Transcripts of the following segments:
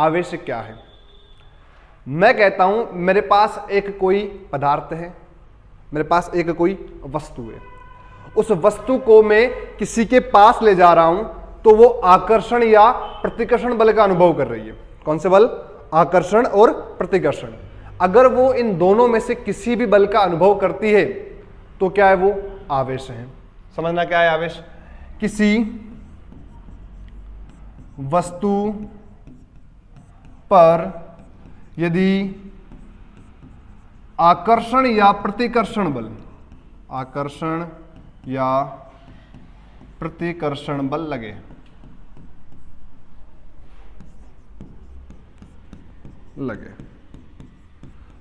आवेश क्या है? मैं कहता हूं मेरे पास एक कोई पदार्थ है, मेरे पास एक कोई वस्तु है, उस वस्तु को मैं किसी के पास ले जा रहा हूं तो वो आकर्षण या प्रतिकर्षण बल का अनुभव कर रही है। कौन से बल? आकर्षण और प्रतिकर्षण। अगर वो इन दोनों में से किसी भी बल का अनुभव करती है तो क्या है? वो आवेश है। समझना क्या है आवेश? किसी वस्तु पर यदि आकर्षण या प्रतिकर्षण बल, आकर्षण या प्रतिकर्षण बल लगे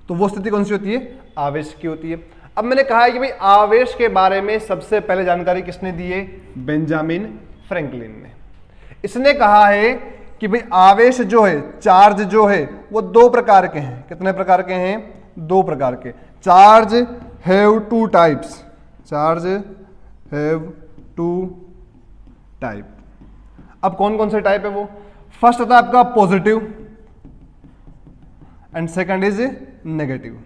तो वो स्थिति कौन सी होती है? आवेश की होती है। अब मैंने कहा है कि भाई आवेश के बारे में सबसे पहले जानकारी किसने दी है? बेंजामिन फ्रैंकलिन ने। इसने कहा है कि भाई आवेश जो है, चार्ज जो है, वो दो प्रकार के हैं। कितने प्रकार के हैं? दो प्रकार के। Charge have two types, charge have two type. अब कौन कौन से टाइप है वो? फर्स्ट था आपका positive and second is negative.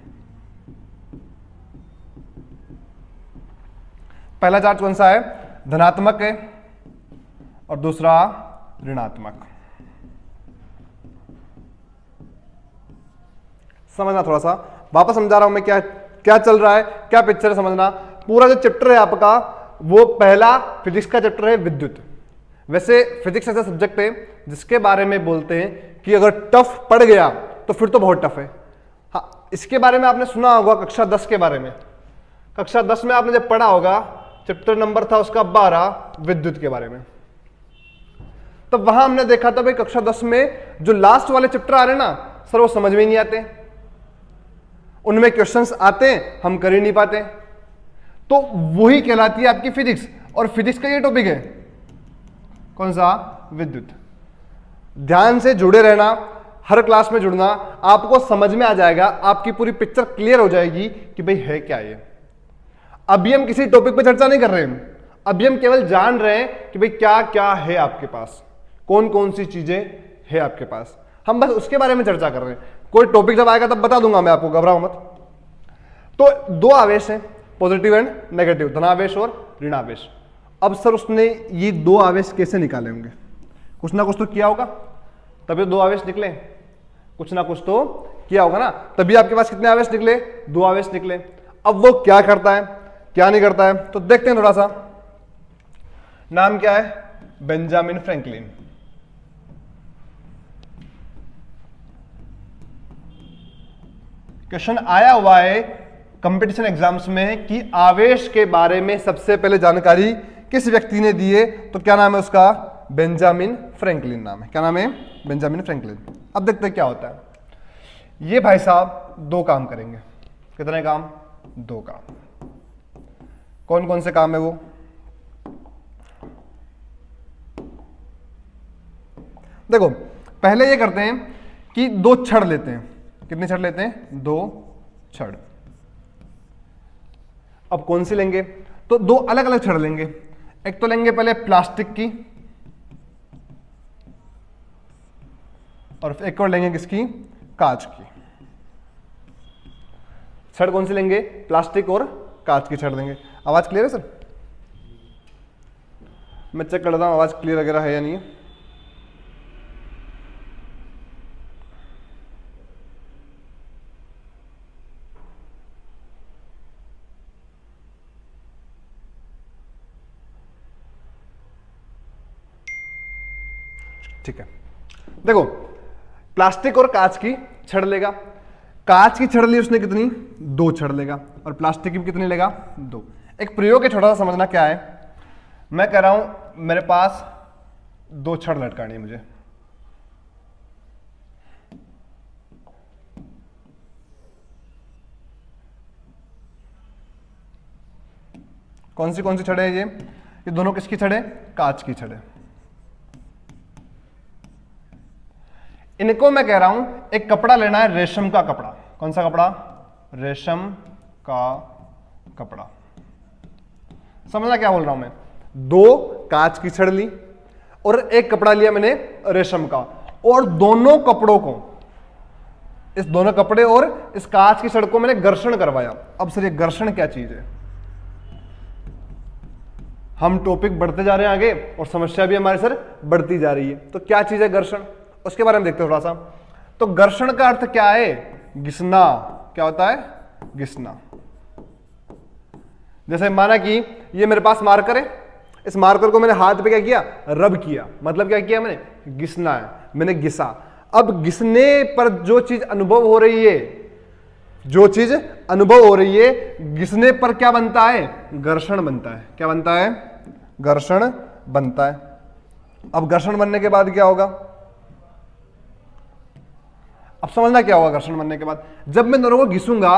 पहला चार्ज कौन सा है? धनात्मक है और दूसरा ऋणात्मक। समझना थोड़ा सा, वापस समझा रहा हूं मैं क्या क्या चल रहा है, क्या पिक्चर है, समझना। पूरा जो चैप्टर है आपका वो पहला फिजिक्स का चैप्टर है विद्युत। वैसे फिजिक्स ऐसा सब्जेक्ट है जिसके बारे में बोलते हैं कि अगर टफ पड़ गया तो फिर तो बहुत टफ है। हाँ, इसके बारे में आपने सुना होगा कक्षा 10 के बारे में। कक्षा 10 में आपने जब पढ़ा होगा, चैप्टर नंबर था उसका 12 विद्युत के बारे में। तब वहां हमने देखा था भाई कक्षा 10 में जो लास्ट वाले चैप्टर आ रहे हैं ना सर, वो समझ में नहीं आते, उनमें क्वेश्चंस आते हैं हम कर ही नहीं पाते। तो वही कहलाती है आपकी फिजिक्स। और फिजिक्स का ये टॉपिक है कौन सा? विद्युत। ध्यान से जुड़े रहना, हर क्लास में जुड़ना, आपको समझ में आ जाएगा, आपकी पूरी पिक्चर क्लियर हो जाएगी कि भाई है क्या ये। अभी हम किसी टॉपिक पे चर्चा नहीं कर रहे हैं, अभी हम केवल जान रहे हैं कि भाई क्या क्या है आपके पास, कौन कौन सी चीजें है आपके पास, हम बस उसके बारे में चर्चा कर रहे हैं। कोई टॉपिक जब आएगा तब बता दूंगा मैं आपको, घबराओ मत। तो दो आवेश हैं, पॉजिटिव एंड नेगेटिव, धनावेश और ऋणावेश। अब सर उसने ये दो आवेश कैसे निकाले होंगे? कुछ ना कुछ तो किया होगा तभी दो आवेश निकले, कुछ ना कुछ तो किया होगा ना, तभी आपके पास कितने आवेश निकले? दो आवेश निकले। अब वो क्या करता है क्या नहीं करता है तो देखते हैं थोड़ा सा। नाम क्या है? Benjamin Franklin. क्वेश्चन आया हुआ है कंपटीशन एग्जाम्स में कि आवेश के बारे में सबसे पहले जानकारी किस व्यक्ति ने दी है, तो क्या नाम है उसका? बेंजामिन फ्रैंकलिन नाम है। क्या नाम है? Benjamin Franklin. अब देखते हैं क्या होता है। ये भाई साहब दो काम करेंगे। कितने काम? दो काम। कौन कौन से काम है वो? देखो, पहले ये करते हैं कि दो छड़ लेते हैं। कितने छड़ लेते हैं? दो छड़। अब कौन सी लेंगे? तो दो अलग अलग छड़ लेंगे। एक तो लेंगे पहले प्लास्टिक की और एक और लेंगे किसकी? कांच की। छड़ कौन सी लेंगे? प्लास्टिक और कांच की छड़ लेंगे। आवाज क्लियर है सर? मैं चेक कर लेता हूं आवाज क्लियर वगैरह है या नहीं है। ठीक है, देखो प्लास्टिक और कांच की छड़ लेगा। कांच की छड़ ली उसने कितनी? दो छड़ लेगा। और प्लास्टिक की कितनी लेगा? दो। एक प्रयोग है छोटा सा, समझना क्या है। मैं कह रहा हूं मेरे पास दो छड़ लटकानी है मुझे। कौन सी छड़ है ये दोनों किसकी छड़ है? कांच की छड़ है। इनको मैं कह रहा हूं एक कपड़ा लेना है, रेशम का कपड़ा। कौन सा कपड़ा? रेशम का कपड़ा। समझना क्या बोल रहा हूं मैं। दो कांच की छड़ ली और एक कपड़ा लिया मैंने रेशम का, और दोनों कपड़ों को, इस दोनों कपड़े और इस कांच की छड़ को मैंने घर्षण करवाया। अब सर ये घर्षण क्या चीज है? हम टॉपिक बढ़ते जा रहे हैं आगे और समस्या भी हमारे सर बढ़ती जा रही है। तो क्या चीज है घर्षण, उसके बारे में देखते हैं थोड़ा सा। तो घर्षण का अर्थ क्या है? घिसना। क्या होता है? घिसना। जैसे माना कि ये मेरे पास मार्कर है, इस मार्कर को मैंने हाथ पे क्या किया? रब किया। मतलब क्या किया मैंने? घिसना है, मैंने घिसा। अब घिसने पर जो चीज अनुभव हो रही है, जो चीज अनुभव हो रही है, घिसने पर क्या बनता है? घर्षण बनता है। क्या बनता है? घर्षण बनता है। अब घर्षण बनने के बाद क्या होगा? अब समझना क्या होगा घर्षण बनने के बाद। जब मैं दोनों को घिसूंगा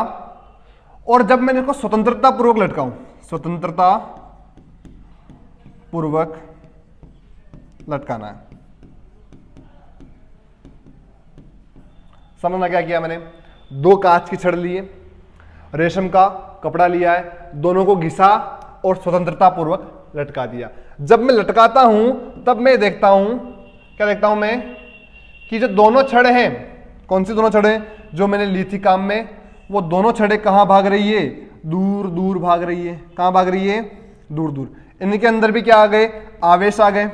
और जब मैं इनको स्वतंत्रता पूर्वक लटकाऊं, स्वतंत्रता पूर्वक लटकाना है। समझना क्या किया मैंने? दो कांच की छड़ लिए, रेशम का कपड़ा लिया है, दोनों को घिसा और स्वतंत्रता पूर्वक लटका दिया। जब मैं लटकाता हूं तब मैं देखता हूं, क्या देखता हूं मैं? कि जो दोनों छड़ हैं, कौन सी दोनों छड़ें जो मैंने ली थी काम में, वो दोनों छड़ें कहां भाग रही है? दूर दूर भाग रही है। कहां भाग रही है? दूर दूर। इनके अंदर भी क्या आ गए? आवेश आ गए।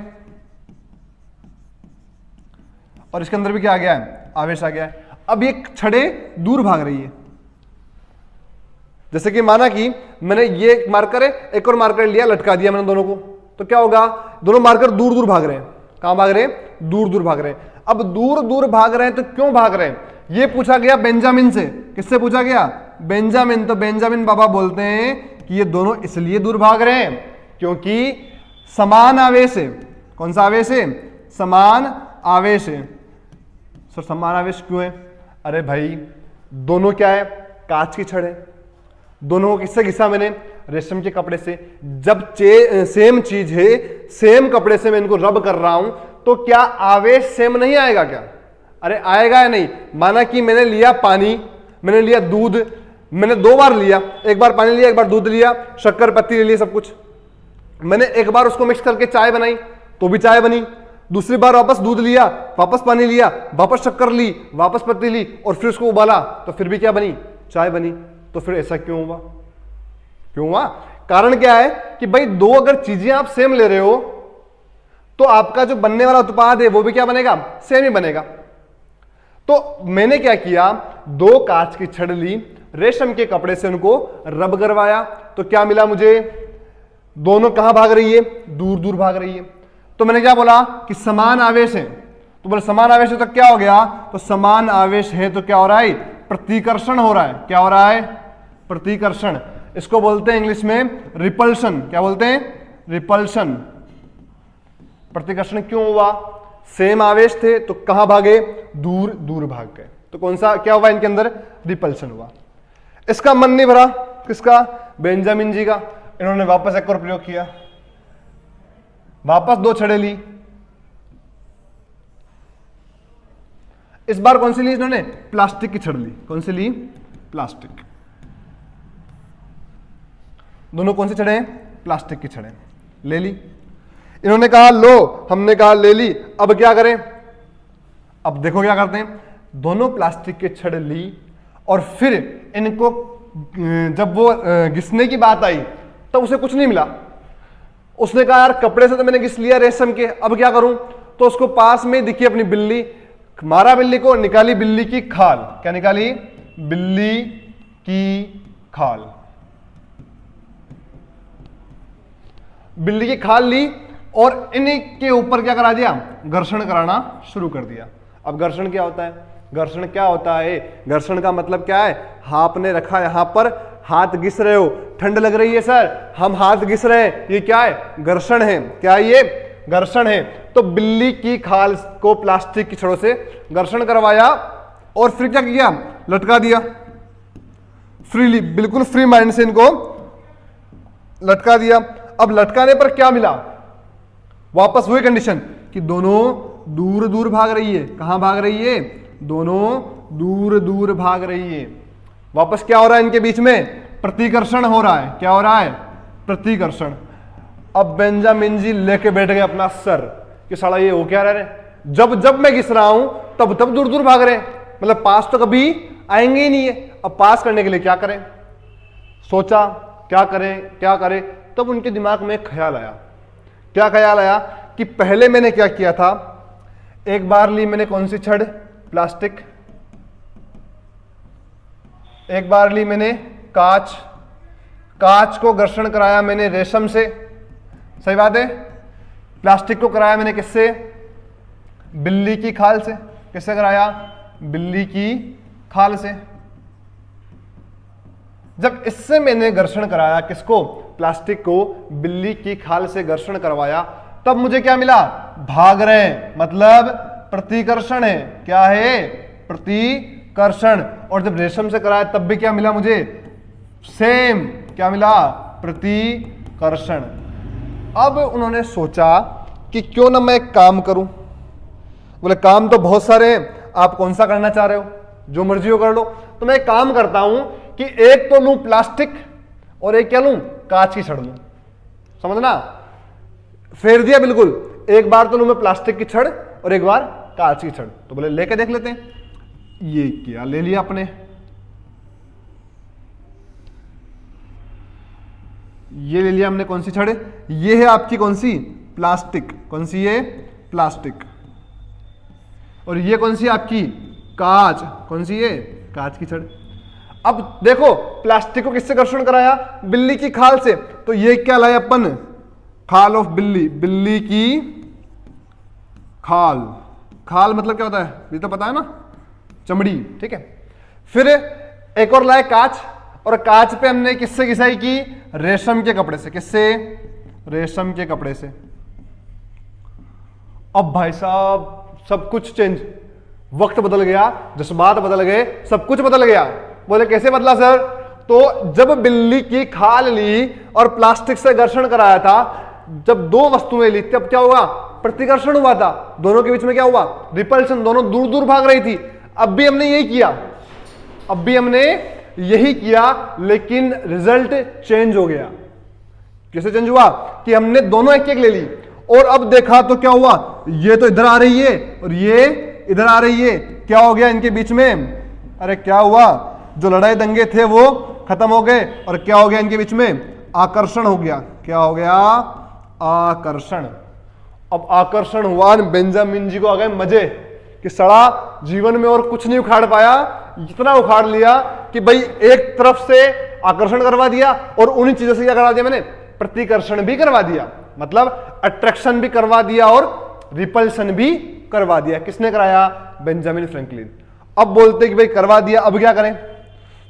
और इसके अंदर भी क्या आ गया है? आवेश आ गया है। अब ये छड़ें दूर भाग रही है। जैसे कि माना कि मैंने ये मार्कर है, एक और मार्कर लिया, लटका दिया मैंने दोनों को, तो क्या होगा? दोनों मार्कर दूर दूर भाग रहे हैं। कहां भाग रहे हैं? दूर दूर भाग रहे हैं। अब दूर दूर भाग रहे हैं तो क्यों भाग रहे हैं? ये पूछा गया बेंजामिन से। किससे पूछा गया? बेंजामिन। तो बेंजामिन बाबा बोलते हैं कि ये दोनों इसलिए दूर भाग रहे हैं क्योंकि समान आवेश है। कौन सा आवेश है? समान आवेश है। सर समान आवेश क्यों है? अरे भाई दोनों क्या है? कांच की छड़ है। दोनों को किससे घिसा मैंने? रेशम के कपड़े से। जब सेम चीज है, सेम कपड़े से मैं इनको रब कर रहा हूं, तो क्या आवेश सेम नहीं आएगा क्या? अरे आएगा या नहीं? माना कि मैंने लिया पानी, मैंने लिया दूध, मैंने दो बार लिया, एक बार पानी लिया, एक बार दूध लिया, शक्कर पत्ती ले ली, सब कुछ। मैंने एक बार उसको मिक्स करके चाय बनाई तो भी चाय बनी, दूसरी बार वापस दूध लिया, वापस पानी लिया, वापस शक्कर ली, वापस पत्ती ली और फिर उसको उबाला तो फिर भी क्या बनी? चाय बनी। तो फिर ऐसा क्यों हुआ? क्यों हुआ? कारण क्या है कि भाई दो अगर चीजें आप सेम ले रहे हो तो आपका जो बनने वाला उत्पाद है वो भी क्या बनेगा? सेम ही बनेगा। तो मैंने क्या किया? दो कांच की छड़ ली, रेशम के कपड़े से उनको रब करवाया, तो क्या मिला मुझे? दोनों कहां भाग रही है? दूर दूर भाग रही है। तो मैंने क्या बोला कि समान आवेश है। तो बोले समान आवेश है तो क्या हो गया? तो समान आवेश है तो क्या हो रहा है? प्रतिकर्षण हो रहा है। क्या हो रहा है? प्रतिकर्षण। इसको बोलते हैं इंग्लिश में रिपल्शन। क्या बोलते हैं? रिपल्शन। प्रतिकर्षण क्यों हुआ? सेम आवेश थे तो कहां भागे? दूर दूर भाग गए। तो कौन सा क्या हुआ इनके अंदर? रिपल्शन हुआ। इसका मन नहीं भरा। किसका? बेंजामिन जी का। इन्होंने वापस एक और प्रयोग किया, वापस दो छड़े ली। इस बार कौन सी ली इन्होंने? प्लास्टिक की छड़ ली। कौन सी ली? प्लास्टिक। दोनों कौन सी छड़े हैं? प्लास्टिक की छड़े ले ली। इन्होंने कहा लो, हमने कहा ले ली, अब क्या करें? अब देखो क्या करते हैं। दोनों प्लास्टिक के छड़ ली और फिर इनको जब वो घिसने की बात आई तो उसे कुछ नहीं मिला। उसने कहा यार कपड़े से तो मैंने घिस लिया रेशम के, अब क्या करूं? तो उसको पास में दिखी अपनी बिल्ली, मारा बिल्ली को, निकाली बिल्ली की खाल। क्या निकाली? बिल्ली की खाल। बिल्ली की खाल ली और इन्हीं के ऊपर क्या करा दिया? घर्षण कराना शुरू कर दिया। अब घर्षण क्या होता है? घर्षण क्या होता है? घर्षण का मतलब क्या है? आपने रखा यहां पर, हाथ घिस रहे हो, ठंड लग रही है सर, हम हाथ घिस रहे हैं, ये क्या है? घर्षण है। क्या है ये? घर्षण है। तो बिल्ली की खाल को प्लास्टिक की छड़ों से घर्षण करवाया और फिर क्या किया? लटका दिया। फ्रीली, बिल्कुल फ्री माइंड से इनको लटका दिया। अब लटकाने पर क्या मिला? वापस वही कंडीशन कि दोनों दूर दूर भाग रही है। कहां भाग रही है? दोनों दूर दूर भाग रही है। वापस क्या हो रहा है इनके बीच में? प्रतिकर्षण हो रहा है। क्या हो रहा है? प्रतिकर्षण। अब बेंजामिन जी लेके बैठ गए अपना सर कि साला ये हो क्या रहा है? जब जब मैं घिस रहा हूं तब तब दूर दूर भाग रहे हैं, मतलब पास तो कभी आएंगे ही नहीं है। अब पास करने के लिए क्या करें, सोचा क्या करें क्या करें, तब उनके दिमाग में एक ख्याल आया। क्या ख्याल आया कि पहले मैंने क्या किया था, एक बार ली मैंने कौन सी छड़, प्लास्टिक, एक बार ली मैंने कांच, कांच को घर्षण कराया मैंने रेशम से, सही बात है। प्लास्टिक को कराया मैंने किससे, बिल्ली की खाल से। किससे कराया, बिल्ली की खाल से। जब इससे मैंने घर्षण कराया, किसको, प्लास्टिक को बिल्ली की खाल से घर्षण करवाया, तब मुझे क्या मिला, भाग रहे हैं, मतलब प्रतिकर्षण है। क्या है, प्रतिकर्षण। और जब रेशम से कराया तब भी क्या मिला मुझे, सेम, क्या मिला, प्रतिकर्षण। अब उन्होंने सोचा कि क्यों ना मैं एक काम करूं। बोले काम तो बहुत सारे हैं, आप कौन सा करना चाह रहे हो, जो मर्जी हो कर लो। तो मैं एक काम करता हूं कि एक तो लूं प्लास्टिक और एक क्या लूं, कांच की छड़ लूं। समझना, फेर दिया बिल्कुल। एक बार तो लूं मैं प्लास्टिक की छड़ और एक बार कांच की छड़। तो बोले लेके देख लेते हैं। ये क्या ले लिया आपने, ये ले लिया हमने, कौन सी छड़, ये है आपकी कौन सी, प्लास्टिक। कौन सी है, प्लास्टिक। और ये कौन सी आपकी, कांच। कौन सी है, कांच की छड़। अब देखो प्लास्टिक को किससे घर्षण कराया, बिल्ली की खाल से। तो ये क्या लाए अपन, खाल ऑफ बिल्ली, बिल्ली की खाल। खाल मतलब क्या होता है, ये तो पता है ना, चमड़ी, ठीक है। फिर एक और लाए कांच, और कांच पे हमने किससे घिसाई की, रेशम के कपड़े से। किससे, रेशम के कपड़े से। अब भाई साहब सब कुछ चेंज, वक्त बदल गया, जज्बात बदल गए, सब कुछ बदल गया। बोले कैसे बदला सर, तो जब बिल्ली की खाल ली और प्लास्टिक से घर्षण कराया था, जब दो वस्तुएं ली तब क्या हुआ, प्रतिकर्षण हुआ था। दोनों के बीच में क्या हुआ, रिपल्शन, दोनों दूर दूर भाग रही थी। अब भी हमने यही किया, अब भी हमने यही किया, लेकिन रिजल्ट चेंज हो गया। कैसे चेंज हुआ कि हमने दोनों एक एक ले ली, और अब देखा तो क्या हुआ, ये तो इधर आ रही है और ये इधर आ रही है। क्या हो गया इनके बीच में, अरे क्या हुआ, जो लड़ाई दंगे थे वो खत्म हो गए, और क्या हो गया इनके बीच में, आकर्षण हो गया। क्या हो गया, आकर्षण। अब आकर्षण हुआ, बेंजामिन जी को आ गए मजे कि सड़ा जीवन में और कुछ नहीं उखाड़ पाया, इतना उखाड़ लिया कि भाई एक तरफ से आकर्षण करवा दिया और उन्हीं चीजों से क्या करवा दिया मैंने, प्रतिकर्षण भी करवा दिया, मतलब अट्रैक्शन भी करवा दिया और रिपल्शन भी करवा दिया। किसने कराया, बेंजामिन फ्रैंकलिन। अब बोलते कि भाई करवा दिया, अब क्या करें,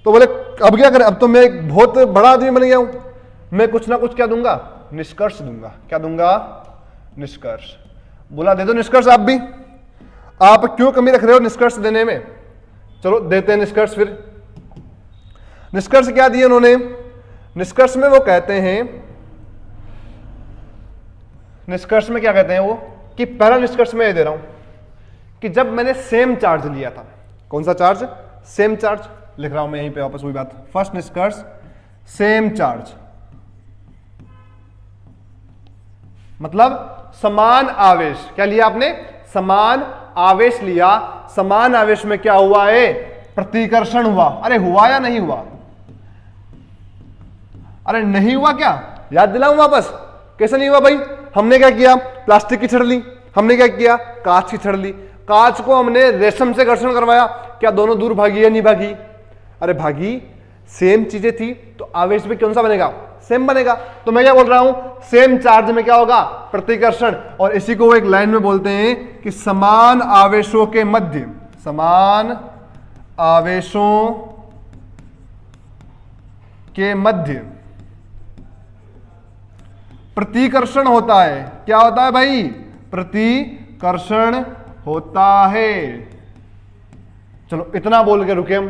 तो बोले अब क्या करें, अब तो मैं एक बहुत बड़ा आदमी बन गया हूं, मैं कुछ ना कुछ क्या दूंगा, निष्कर्ष दूंगा। क्या दूंगा, निष्कर्ष। बोला दे दो निष्कर्ष आप भी, आप क्यों कमी रख रहे हो निष्कर्ष देने में, चलो देते हैं निष्कर्ष। फिर निष्कर्ष क्या दिए उन्होंने, निष्कर्ष में वो कहते हैं, निष्कर्ष में क्या कहते हैं वो, कि पहला निष्कर्ष मैं ये दे रहा हूं कि जब मैंने सेम चार्ज लिया था, कौन सा चार्ज, सेम चार्ज, लिख रहा हूं मैं यहीं पे वापस वही बात। फर्स्ट निष्कर्ष, सेम चार्ज मतलब समान आवेश। क्या लिया आपने, समान आवेश लिया। समान आवेश में क्या हुआ है, प्रतिकर्षण हुआ। अरे हुआ या नहीं हुआ, अरे नहीं हुआ क्या, याद दिलाऊं वापस, कैसे नहीं हुआ भाई, हमने क्या किया, प्लास्टिक की छड़ ली, हमने क्या किया, कांच की छड़ ली, कांच को हमने रेशम से घर्षण करवाया, क्या दोनों दूर भागी या नहीं भागी, अरे भागी, सेम चीजें थी तो आवेश भी कौन सा बनेगा, सेम बनेगा। तो मैं क्या बोल रहा हूं, सेम चार्ज में क्या होगा, प्रतिकर्षण। और इसी को एक लाइन में बोलते हैं कि समान आवेशों के मध्य, समान आवेशों के मध्य प्रतिकर्षण होता है। क्या होता है भाई, प्रतिकर्षण होता है। चलो इतना बोल के रुके हम।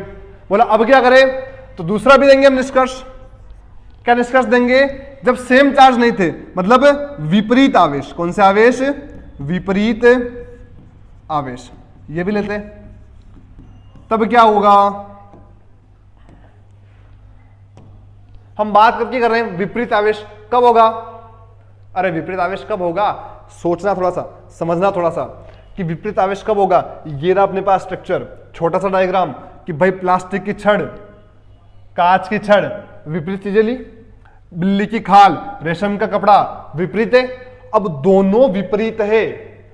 बोला अब क्या करें, तो दूसरा भी देंगे हम निष्कर्ष। क्या निष्कर्ष देंगे, जब सेम चार्ज नहीं थे, मतलब विपरीत आवेश, कौन से आवेश, विपरीत आवेश, ये भी लेते, तब क्या होगा, हम बात करके कर रहे हैं विपरीत आवेश कब होगा, अरे विपरीत आवेश कब होगा, सोचना थोड़ा सा, समझना थोड़ा सा, कि विपरीत आवेश कब होगा। ये रहा अपने पास स्ट्रक्चर, छोटा सा डायग्राम कि भाई प्लास्टिक की छड़, कांच की छड़, विपरीत चीजें ली, बिल्ली की खाल, रेशम का कपड़ा, विपरीत है। अब दोनों विपरीत है,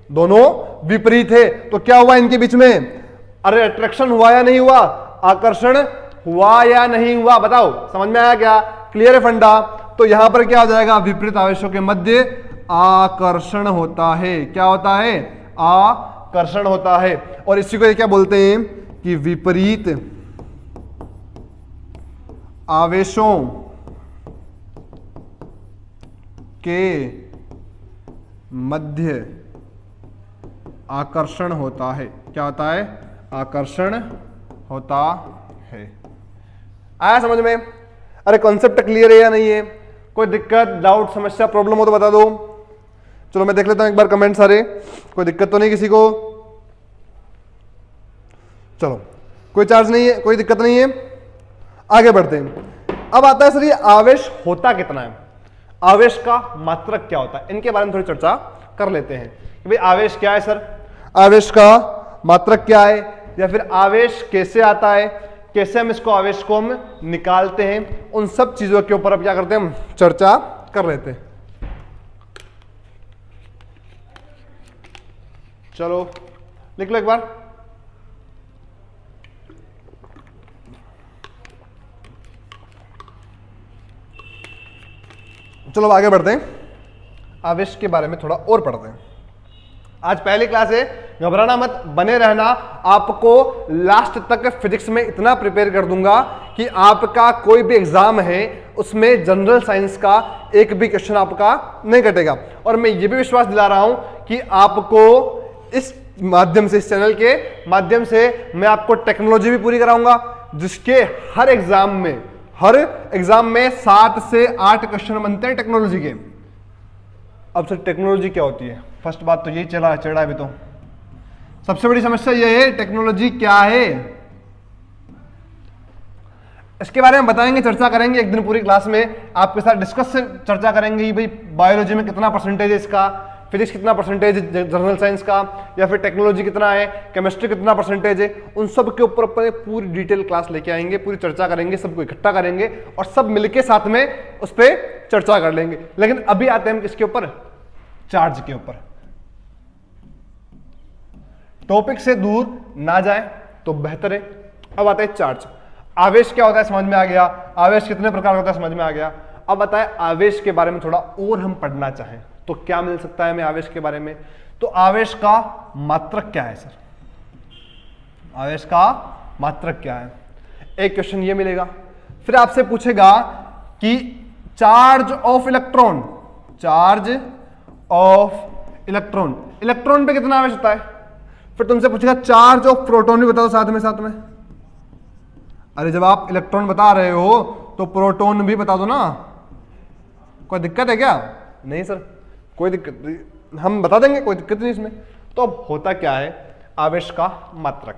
दोनों विपरीत है, तो क्या हुआ इनके बीच में? अरे अट्रैक्शन हुआ या नहीं हुआ? आकर्षण हुआ या नहीं हुआ? बताओ, समझ में आया क्या? क्लियर है फंडा? तो यहां पर क्या हो जाएगा? विपरीत आवेशों के मध्य आकर्षण होता है। क्या होता है? आकर्षण होता है। और इसी को क्या बोलते हैं कि विपरीत आवेशों के मध्य आकर्षण होता है। क्या होता है? आकर्षण होता है। आया समझ में? अरे कॉन्सेप्ट क्लियर है या नहीं है? कोई दिक्कत, डाउट, समस्या, प्रॉब्लम हो तो बता दो। चलो मैं देख लेता हूं एक बार कमेंट सारे, कोई दिक्कत तो नहीं किसी को? चलो कोई चार्ज नहीं है, कोई दिक्कत नहीं है, आगे बढ़ते हैं। अब आता है सर ये आवेश होता कितना है, आवेश का मात्रक क्या होता है, इनके बारे में थोड़ी चर्चा कर लेते हैं कि भाई आवेश क्या है सर, आवेश का मात्रक क्या है, या फिर आवेश कैसे आता है, कैसे हम इसको आवेश को हम निकालते हैं, उन सब चीजों के ऊपर अब क्या करते हैं हम चर्चा कर लेते हैं। चलो लिख लो एक बार। चलो अब आगे बढ़ते हैं, आवेश के बारे में थोड़ा और पढ़ते हैं। आज पहली क्लास है, घबराना मत, बने रहना। आपको लास्ट तक फिजिक्स में इतना प्रिपेयर कर दूंगा कि आपका कोई भी एग्जाम है उसमें जनरल साइंस का एक भी क्वेश्चन आपका नहीं कटेगा। और मैं ये भी विश्वास दिला रहा हूं कि आपको इस माध्यम से, इस चैनल के माध्यम से मैं आपको टेक्नोलॉजी भी पूरी कराऊंगा, जिसके हर एग्जाम में 7 से 8 क्वेश्चन बनते हैं टेक्नोलॉजी के। अब सर टेक्नोलॉजी क्या होती है? फर्स्ट बात तो यही चढ़ा है अभी तो सबसे बड़ी समस्या यह है टेक्नोलॉजी क्या है, इसके बारे में बताएंगे, चर्चा करेंगे एक दिन पूरी क्लास में आपके साथ डिस्कस से चर्चा करेंगे। भाई बायोलॉजी में कितना परसेंटेज है इसका, फिजिक्स कितना परसेंटेज है जनरल साइंस का, या फिर टेक्नोलॉजी कितना है, केमिस्ट्री कितना परसेंटेज है, उन सब के ऊपर अपन पूरी डिटेल क्लास लेके आएंगे, पूरी चर्चा करेंगे, सबको इकट्ठा करेंगे और सब मिलके साथ में उस पर चर्चा कर लेंगे। लेकिन अभी आते हैं हम किसके ऊपर? चार्ज के ऊपर। टॉपिक से दूर ना जाए तो बेहतर है। अब आता है चार्ज। आवेश क्या होता है समझ में आ गया, आवेश कितने प्रकार का होता है समझ में आ गया। अब बताए आवेश के बारे में थोड़ा और हम पढ़ना चाहें तो क्या मिल सकता है हमें आवेश के बारे में? तो आवेश का मात्रक क्या है सर? आवेश का मात्रक क्या है? एक क्वेश्चन ये मिलेगा, फिर आपसे पूछेगा कि charge of electron, charge of electron, electron पे कितना आवेश होता है? फिर तुमसे पूछेगा चार्ज ऑफ प्रोटॉन भी बता दो साथ में। अरे जब आप इलेक्ट्रॉन बता रहे हो तो प्रोटॉन भी बता दो ना, कोई दिक्कत है क्या? नहीं सर कोई दिक्कत नहीं, हम बता देंगे, कोई दिक्कत नहीं इसमें। तो अब होता क्या है आवेश का मात्रक?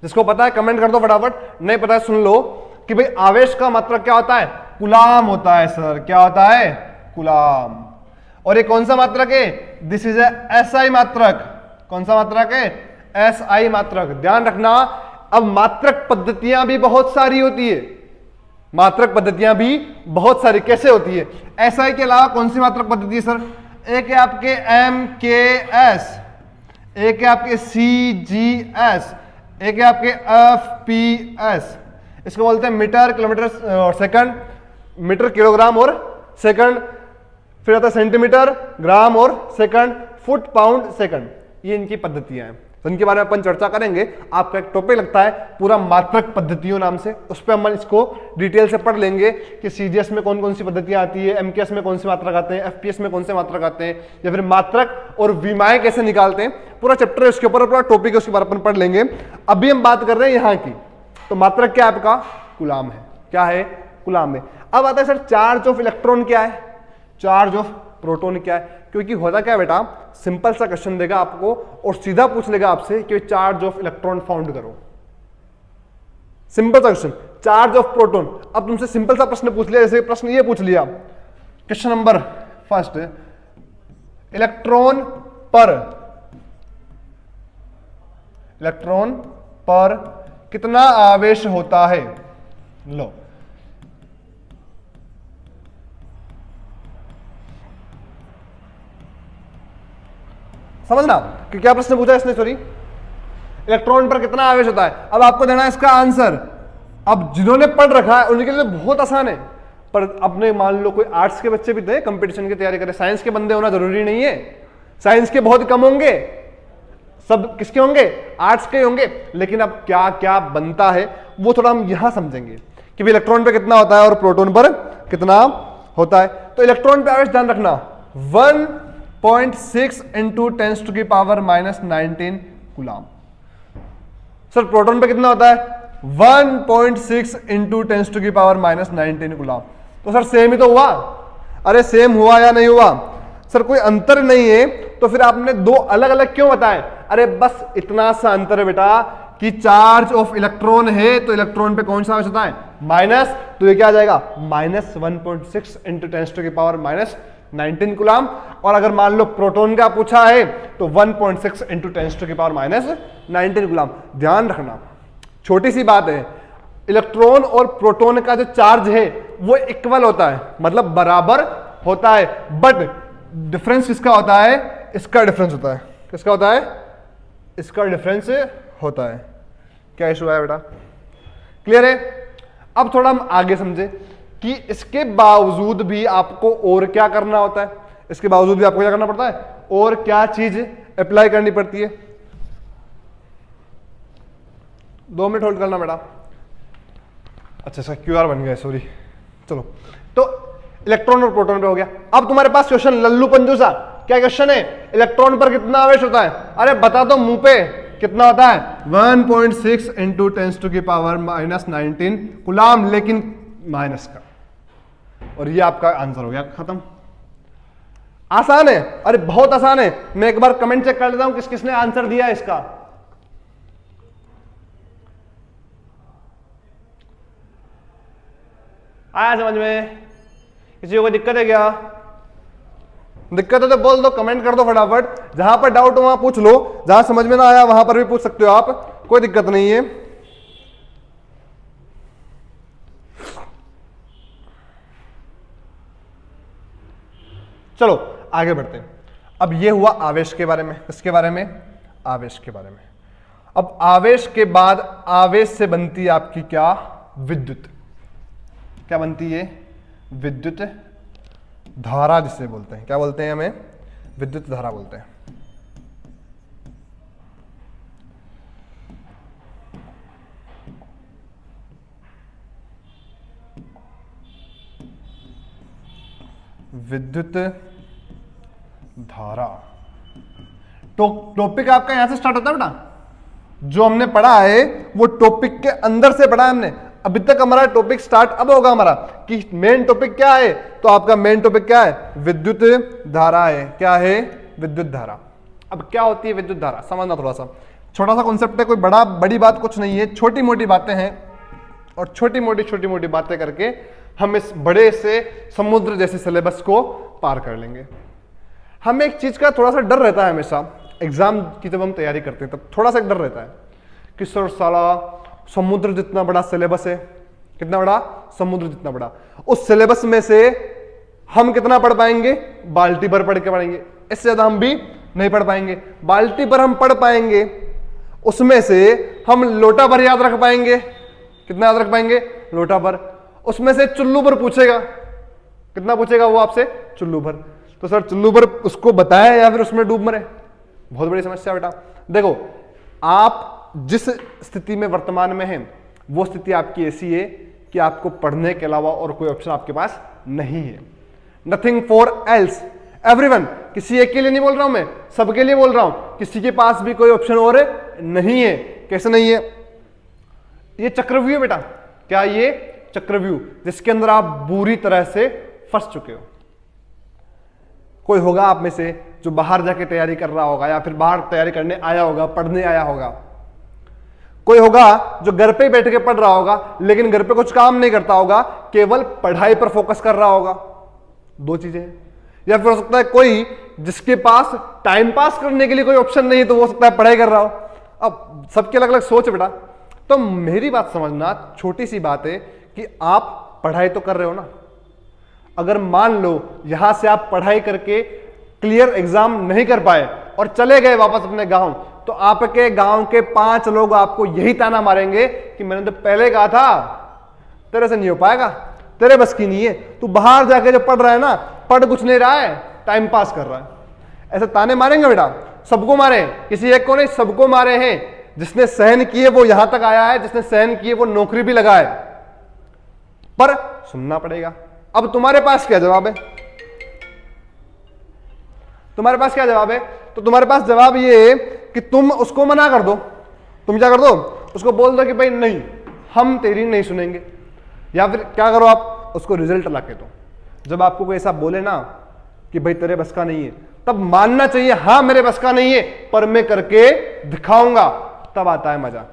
जिसको पता है कमेंट कर दो फटाफट, नहीं पता है सुन लो कि भाई आवेश का मात्रक क्या होता है? कूलाम होता है सर। क्या होता है? कूलाम। और ये कौन सा मात्रक है? दिस इज एसआई मात्रक। कौन सा मात्रक है? एसआई मात्रक। ध्यान रखना, अब मात्रक पद्धतियां भी बहुत सारी होती है, मात्रक पद्धतियां भी बहुत सारी कैसे होती है? एसआई के अलावा कौन सी मात्रक पद्धति है सर? एक है आपके एमकेएस, एक है आपके सीजीएस, एक है आपके एफपीएस। इसको बोलते हैं मीटर, किलोमीटर और सेकंड, मीटर, किलोग्राम और सेकंड। फिर आता है सेंटीमीटर, ग्राम और सेकंड, फुट, पाउंड, सेकंड। ये इनकी पद्धतियां हैं, तो इनके बारे में अपन चर्चा करेंगे। आपका एक टॉपिक लगता है पूरा मात्रक पद्धतियों नाम से, उस पर हम इसको डिटेल से पढ़ लेंगे कि सीजीएस में कौन कौन सी पद्धतियां आती है, एमकेएस में कौन सी मात्रक आते हैं, एफपीएस में कौन से मात्रक आते हैं, या फिर मात्रक और विमाएं कैसे निकालते हैं। पूरा चैप्टर है उसके ऊपर, पूरा टॉपिक है उसके बारे में अपन पढ़ लेंगे। अभी हम बात कर रहे हैं यहाँ की, तो मात्रक क्या है आपका? कूलाम है। क्या है? कूलाम है। अब आता है सर चार्ज ऑफ इलेक्ट्रॉन क्या है, चार्ज ऑफ प्रोटॉन क्या है? क्योंकि होता क्या है बेटा, सिंपल सा क्वेश्चन देगा आपको और सीधा पूछ लेगा आपसे कि चार्ज ऑफ इलेक्ट्रॉन फाउंड करो। सिंपल सा क्वेश्चन, चार्ज ऑफ प्रोटॉन। अब तुमसे सिंपल सा प्रश्न पूछ लिया, जैसे प्रश्न ये पूछ लिया, क्वेश्चन नंबर फर्स्ट, इलेक्ट्रॉन पर इलेक्ट्रॉन पर कितना आवेश होता है। लो, समझना कि क्या प्रश्न पूछा इसने, सॉरी, इलेक्ट्रॉन पर कितना आवेश होता है। अब आपको देना है इसका आंसर। अब जिन्होंने पढ़ रखा है उनके लिए बहुत आसान है, पर अपने मान लो कोई आर्ट्स के बच्चे भी थे कंपटीशन की तैयारी करें, साइंस के बंदे होना जरूरी नहीं है, साइंस के बहुत कम होंगे, सब किसके होंगे, आर्ट्स के होंगे। लेकिन अब क्या क्या बनता है वो थोड़ा हम यहां समझेंगे कि भाई इलेक्ट्रॉन पे कितना होता है और प्रोटॉन पर कितना होता है। तो इलेक्ट्रॉन पे आवेश ध्यान रखना 1.6 इंटू 10⁻⁻19 कूलम। सर प्रोटॉन पे कितना होता है 1.6 इंटू 10⁻⁻19 कूलम। तो सर सेम ही तो हुआ, अरे सेम हुआ या नहीं हुआ, सर कोई अंतर नहीं है, तो फिर आपने दो अलग अलग क्यों बताए। अरे बस इतना सा अंतर है बेटा कि चार्ज ऑफ इलेक्ट्रॉन है तो इलेक्ट्रॉन पे कौन सा आवेश होता है माइनस, तो ये क्या आ जाएगा -1.6 इंटू 10⁻⁻19 कूलम। और अगर मान लो प्रोटॉन का पूछा है तो 1.6 इंटू 10⁻⁻19 कूलम। ध्यान रखना छोटी सी बात है, इलेक्ट्रॉन और प्रोटॉन का जो चार्ज है वो इक्वल होता है, मतलब बराबर होता है, बट डिफरेंस किसका होता है, इसका डिफरेंस होता है। किसका होता है, इसका डिफरेंस होता है। क्या इशू है बेटा, क्लियर है। अब थोड़ा हम आगे समझे कि इसके बावजूद भी आपको और क्या करना होता है, इसके बावजूद भी आपको क्या करना पड़ता है, और क्या चीज अप्लाई करनी पड़ती है। 2 मिनट होल्ड करना बेटा। अच्छा इसका क्यूआर बन गया, सॉरी। चलो, तो इलेक्ट्रॉन और प्रोटॉन पे हो गया। अब तुम्हारे पास क्वेश्चन लल्लू पंजू सा, क्या क्वेश्चन है, इलेक्ट्रॉन पर कितना आवेश होता है। अरे बता दो मुंह पे, कितना होता है 1.6 इंटू 10⁻⁻19 कूलम, लेकिन माइनस का, और ये आपका आंसर हो गया, खत्म। आसान है, अरे बहुत आसान है। मैं एक बार कमेंट चेक कर लेता हूं किस किसने आंसर दिया इसका। आया समझ में, किसी को दिक्कत है क्या, दिक्कत है तो बोल दो, कमेंट कर दो फटाफट। जहां पर डाउट हो वहां पूछ लो, जहां समझ में ना आया वहां पर भी पूछ सकते हो आप, कोई दिक्कत नहीं है। चलो आगे बढ़ते हैं। अब ये हुआ आवेश के बारे में, किसके बारे में, आवेश के बारे में। अब आवेश के बाद आवेश से बनती है आपकी क्या, विद्युत। क्या बनती है, विद्युत धारा, जिसे बोलते हैं, क्या बोलते हैं, हमें विद्युत धारा बोलते हैं। विद्युत धारा। टॉपिक आपका यहां से स्टार्ट होता है बेटा, जो हमने पढ़ा है वो टॉपिक के अंदर से पढ़ा है हमने। अभी तक हमारा टॉपिक स्टार्ट अब होगा हमारा कि मेन टॉपिक क्या है, तो आपका मेन टॉपिक क्या है, विद्युत धारा है। क्या है, विद्युत धारा। अब क्या होती है विद्युत धारा, समझना थोड़ा सा, छोटा सा कॉन्सेप्ट है, कोई बड़ी बात कुछ नहीं है, छोटी मोटी बातें हैं, और छोटी मोटी बातें करके हम इस बड़े से समुद्र जैसे सिलेबस को पार कर लेंगे। हमें एक चीज का थोड़ा सा डर रहता है हमेशा, एग्जाम की जब हम तैयारी करते हैं तब थोड़ा सा एक डर रहता है कि सर साला समुद्र जितना बड़ा सिलेबस है, कितना बड़ा, समुद्र जितना बड़ा, उस सिलेबस में से हम कितना पढ़ पाएंगे, बाल्टी भर पढ़ के पढ़ेंगे, इससे ज्यादा हम भी नहीं पढ़ पाएंगे। बाल्टी भर हम पढ़ पाएंगे, उसमें से हम लोटा भर याद रख पाएंगे, कितना याद रख पाएंगे, लोटा भर। उसमें से चुल्लू भर पूछेगा, कितना पूछेगा वो आपसे, चुल्लू भर। तो सर चुल्लू भर उसको बताया या फिर उसमें डूब मरे, बहुत बड़ी समस्या बेटा। देखो आप जिस स्थिति में वर्तमान में हैं वो स्थिति आपकी ऐसी है कि आपको पढ़ने के अलावा और कोई ऑप्शन आपके पास नहीं है। नथिंग फॉर एल्स, एवरीवन, किसी एक के लिए नहीं बोल रहा हूं मैं, सबके लिए बोल रहा हूं, किसी के पास भी कोई ऑप्शन और नहीं है। कैसे नहीं है, ये चक्रव्यूह बेटा, क्या ये चक्रव्यूह, जिसके अंदर आप बुरी तरह से फंस चुके हो। कोई होगा आप में से जो बाहर जाके तैयारी कर रहा होगा, या फिर बाहर तैयारी करने आया होगा, पढ़ने आया होगा। कोई होगा जो घर पे बैठ के पढ़ रहा होगा लेकिन घर पे कुछ काम नहीं करता होगा, केवल पढ़ाई पर फोकस कर रहा होगा। दो चीजें हैं। या फिर हो सकता है कोई जिसके पास टाइम पास करने के लिए कोई ऑप्शन नहीं है, तो वो हो सकता है पढ़ाई कर रहा हो। अब सबकी अलग अलग सोच है बेटा, तो मेरी बात समझना, छोटी सी बात है कि आप पढ़ाई तो कर रहे हो ना। अगर मान लो यहां से आप पढ़ाई करके क्लियर एग्जाम नहीं कर पाए और चले गए वापस अपने गांव, तो आपके गांव के 5 लोग आपको यही ताना मारेंगे कि मैंने तो पहले कहा था तेरे से नहीं हो पाएगा, तेरे बस की नहीं है, तू बाहर जाके जो पढ़ रहा है ना, पढ़ कुछ नहीं रहा है, टाइम पास कर रहा है। ऐसे ताने मारेंगे बेटा, सबको मारे, किसी एक को नहीं, सबको मारे हैं। जिसने सहन किए वो यहां तक आया है, जिसने सहन किए वो नौकरी भी लगा है, पर सुनना पड़ेगा। अब तुम्हारे पास क्या जवाब है? तुम्हारे पास क्या जवाब है? तो तुम्हारे पास जवाब ये है कि तुम उसको मना कर दो। तुम क्या कर दो? उसको बोल दो कि भाई नहीं, हम तेरी नहीं सुनेंगे। या फिर क्या करो, आप उसको रिजल्ट ला के दो। जब आपको कोई ऐसा बोले ना कि भाई तेरे बस का नहीं है, तब मानना चाहिए हाँ मेरे बस का नहीं है, पर मैं करके दिखाऊंगा, तब आता है मजा।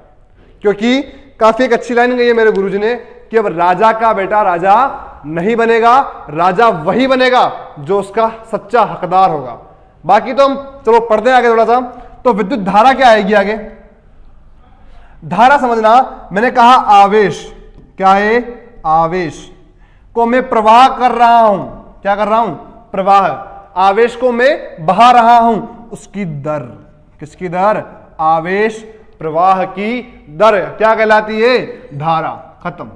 क्योंकि काफी एक अच्छी लाइन गई है मेरे गुरुजी ने कि अब राजा का बेटा राजा नहीं बनेगा, राजा वही बनेगा जो उसका सच्चा हकदार होगा। बाकी तो हम चलो पढ़ते हैं आगे थोड़ा सा। तो विद्युत धारा क्या आएगी आगे? धारा समझना, मैंने कहा आवेश, क्या है? आवेश को मैं प्रवाह कर रहा हूं। क्या कर रहा हूं? प्रवाह। आवेश को मैं बहा रहा हूं, उसकी दर। किसकी दर? आवेश प्रवाह की दर क्या कहलाती है? धारा। खत्म।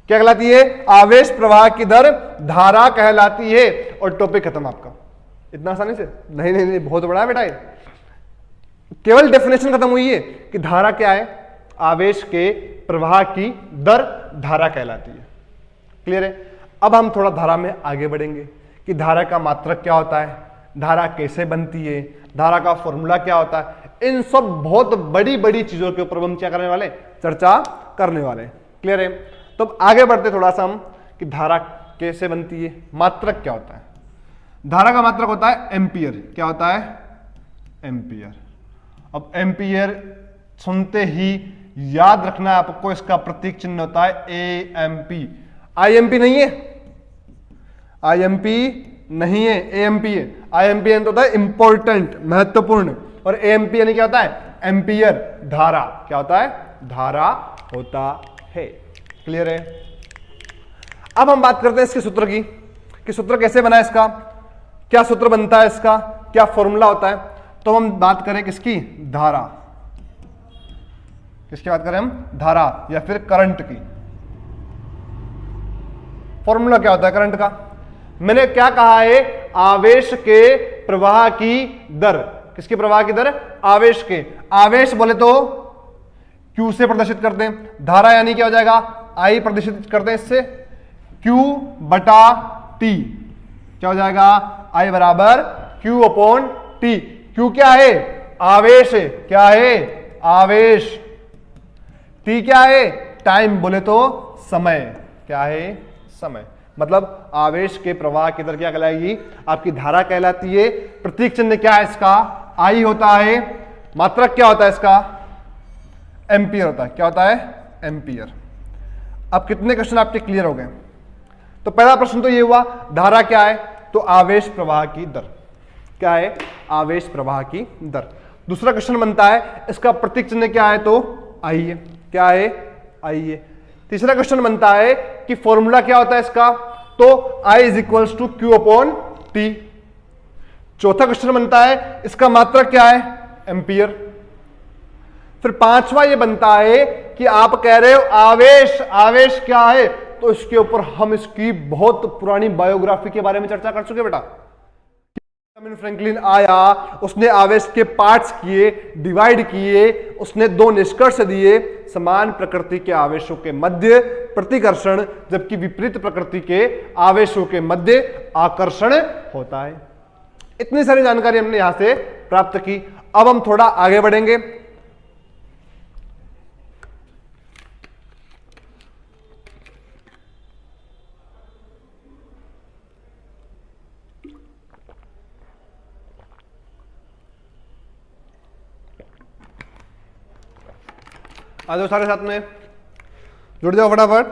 क्या कहलाती है? आवेश प्रवाह की दर धारा कहलाती है। और टॉपिक खत्म आपका। इतना आसानी से? नहीं नहीं नहीं, बहुत बड़ा है बेटा। केवल डेफिनेशन खत्म हुई है कि धारा क्या है? आवेश के प्रवाह की दर धारा कहलाती है। क्लियर है? अब हम थोड़ा धारा में आगे बढ़ेंगे कि धारा का मात्रक क्या होता है, धारा कैसे बनती है, धारा का फॉर्मूला क्या होता है। इन सब बहुत बड़ी बड़ी चीजों के ऊपर हम क्या करने वाले? चर्चा करने वाले। क्लियर है? तो अब आगे बढ़ते थोड़ा सा हम कि धारा कैसे बनती है, मात्रक क्या होता है। धारा का मात्रक होता है एम्पियर। क्या होता है? एम्पियर। अब एम्पियर सुनते ही याद रखना है आपको, इसका प्रतीक चिन्ह होता है एएमपी। आईएमपी नहीं है, आईएमपी नहीं है, एएमपी है। आईएमपी यानी होता है इंपॉर्टेंट, महत्वपूर्ण, और एएमपी यानी क्या होता है? एम्पियर, धारा। क्या होता है? धारा होता है। क्लियर है? अब हम बात करते हैं इसके सूत्र की कि सूत्र कैसे बना है इसका, क्या सूत्र बनता है इसका, क्या फॉर्मूला होता है। तो हम बात करें किसकी? धारा। किसकी बात करें हम? धारा या फिर करंट की। फॉर्मूला क्या होता है करंट का? मैंने क्या कहा है? आवेश के प्रवाह की दर। किसके प्रवाह की दर? आवेश के। आवेश बोले तो Q से प्रदर्शित करते हैं, धारा यानी क्या हो जाएगा? I प्रदर्शित करते हैं इससे, Q बटा T। क्या हो जाएगा? I बराबर Q अपॉन T। Q क्या है? आवेश है। क्या है? आवेश। T क्या है? टाइम बोले तो समय। क्या है? समय। मतलब आवेश के प्रवाह की दर क्या कहलाएगी? आपकी धारा कहलाती है। प्रतीक चिन्ह क्या है इसका? I होता है। मात्रक क्या होता है इसका? एम्पियर होता है। क्या होता है? एम्पियर। अब कितने क्वेश्चन आपके क्लियर हो गए? तो पहला प्रश्न तो ये हुआ, धारा क्या है? तो आवेश प्रवाह की दर। क्या है? आवेश प्रवाह की दर। दूसरा क्वेश्चन बनता है, इसका प्रतीक चिन्ह क्या है? तो आई है। क्या है? आई है। तीसरा क्वेश्चन बनता है कि फॉर्मूला क्या होता है इसका? तो I is equals to Q upon T। चौथा क्वेश्चन बनता है, इसका मात्रक क्या है? एम्पियर। फिर पांचवा ये बनता है कि आप कह रहे हो आवेश, आवेश क्या है? तो इसके ऊपर हम इसकी बहुत पुरानी बायोग्राफी के बारे में चर्चा कर चुके बेटा। बेंजामिन फ्रैंकलिन आया, उसने आवेश के पार्ट्स किए, डिवाइड किए, उसने 2 निष्कर्ष दिए। समान प्रकृति के आवेशों के मध्य प्रतिकर्षण, जबकि विपरीत प्रकृति के आवेशों के मध्य आकर्षण होता है। इतनी सारी जानकारी हमने यहां से प्राप्त की। अब हम थोड़ा आगे बढ़ेंगे। आ जाओ सारे साथ में, जुड़ जाओ फटाफट।